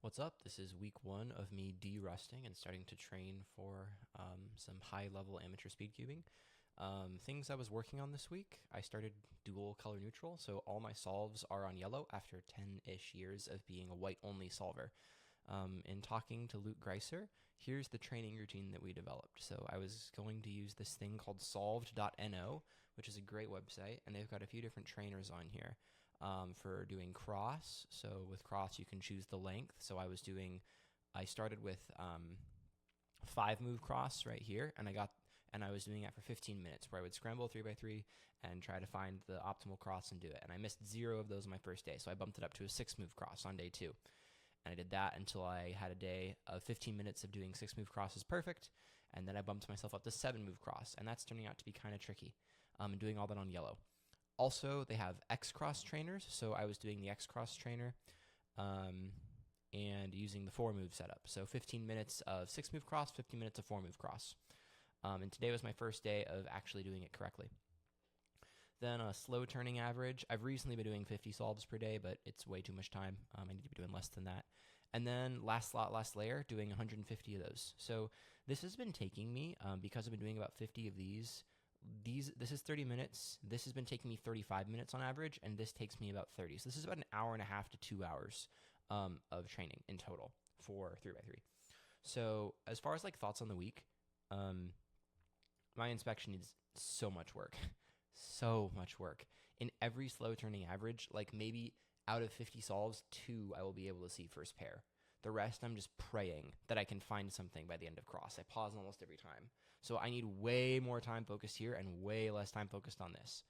What's up? This is week one of me de-rusting and starting to train for some high-level amateur speed cubing. Things I was working on this week, I started dual color neutral, so all my solves are on yellow after 10-ish years of being a white-only solver. In talking to Luke Griesser, here's the training routine that we developed. So I was going to use this thing called solved.no, which is a great website, and they've got a few different trainers on here for doing cross. So with cross, you can choose the length. So I started with 5-move cross right here, and I was doing that for 15 minutes, where I would scramble 3x3 and try to find the optimal cross and do it. And I missed 0 of those on my first day, so I bumped it up to a 6-move cross on day 2. And I did that until I had a day of 15 minutes of doing 6-move crosses perfect, and then I bumped myself up to 7-move cross, and that's turning out to be kind of tricky, and doing all that on yellow. Also, they have X-Cross trainers, so I was doing the X-Cross trainer and using the 4-move setup. So 15 minutes of 6-move cross, 15 minutes of 4-move cross. And today was my first day of actually doing it correctly. Then a slow turning average. I've recently been doing 50 solves per day, but it's way too much time. I need to be doing less than that. And then last slot, last layer, doing 150 of those. So this has been taking me, because I've been doing about 50 of these, this is 30 minutes. This has been taking me 35 minutes on average, and this takes me about 30. So this is about an hour and a half to 2 hours of training in total for 3x3. So as far as like thoughts on the week, my inspection needs so much work. So much work. In every slow turning average, like maybe out of 50 solves, 2 I will be able to see first pair. The rest, I'm just praying that I can find something by the end of cross. I pause almost every time. So I need way more time focused here and way less time focused on this.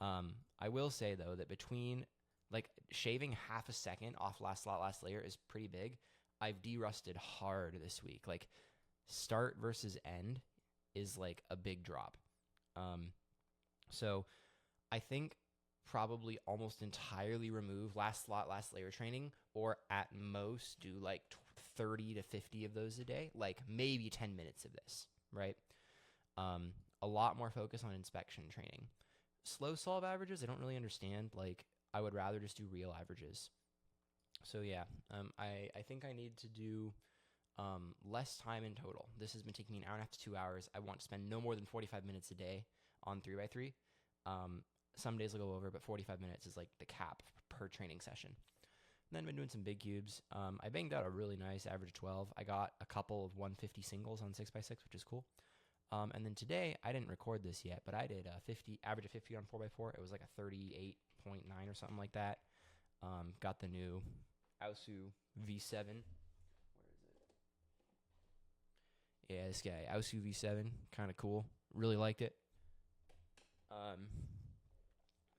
I will say, though, that between like shaving half a second off last slot, last layer is pretty big. I've de-rusted hard this week. Like start versus end is like a big drop. So I think probably almost entirely remove last slot, last layer training, or at most do like 30 to 50 of those a day, like maybe 10 minutes of this, right? A lot more focus on inspection training. Slow solve averages, I don't really understand. Like I would rather just do real averages. So yeah, I think I need to do less time in total. This has been taking me an hour and a half to 2 hours. I want to spend no more than 45 minutes a day on 3x3. Some days I'll go over, but 45 minutes is like the cap per training session. And then I've been doing some big cubes. I banged out a really nice average 12. I got a couple of 150 singles on 6x6, which is cool. And then today, I didn't record this yet, but I did a average of 50 on 4x4. It was like a 38.9 or something like that. Got the new Ausu V7. Where is it? Yeah, this guy, Ausu V7, kind of cool. Really liked it.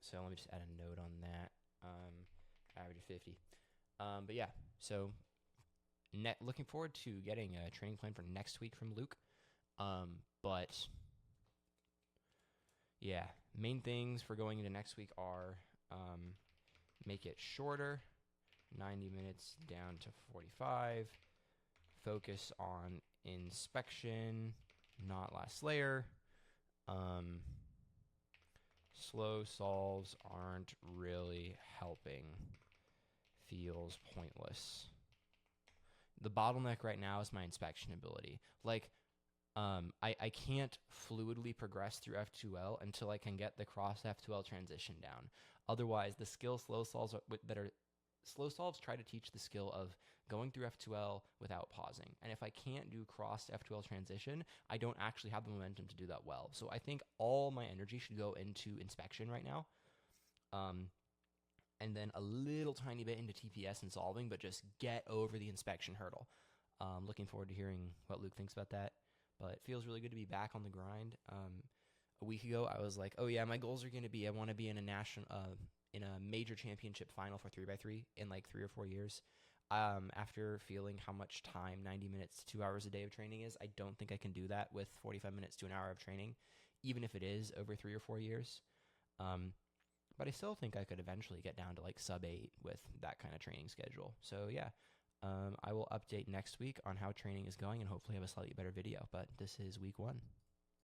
So let me just add a note on that. Average of 50. But yeah, so looking forward to getting a training plan for next week from Luke. But yeah, main things for going into next week are make it shorter, 90 minutes down to 45. Focus on inspection, not last layer. Slow solves aren't really helping. Feels pointless. The bottleneck right now is my inspection ability. Like, I can't fluidly progress through F2L until I can get the cross F2L transition down. Otherwise, the skill slow solves slow solves try to teach the skill of going through F2L without pausing. And if I can't do cross F2L transition, I don't actually have the momentum to do that well. So I think all my energy should go into inspection right now. And then a little tiny bit into TPS and solving, but just get over the inspection hurdle. Looking forward to hearing what Luke thinks about that. But it feels really good to be back on the grind. A week ago, I was like, oh yeah, my goals are going to be, I want to be in a major championship final for 3x3 in like 3 or 4 years. After feeling how much time 90 minutes to 2 hours a day of training is, I don't think I can do that with 45 minutes to an hour of training, even if it is over 3 or 4 years. But I still think I could eventually get down to like sub 8 with that kind of training schedule. So yeah, I will update next week on how training is going and hopefully have a slightly better video. But this is week 1.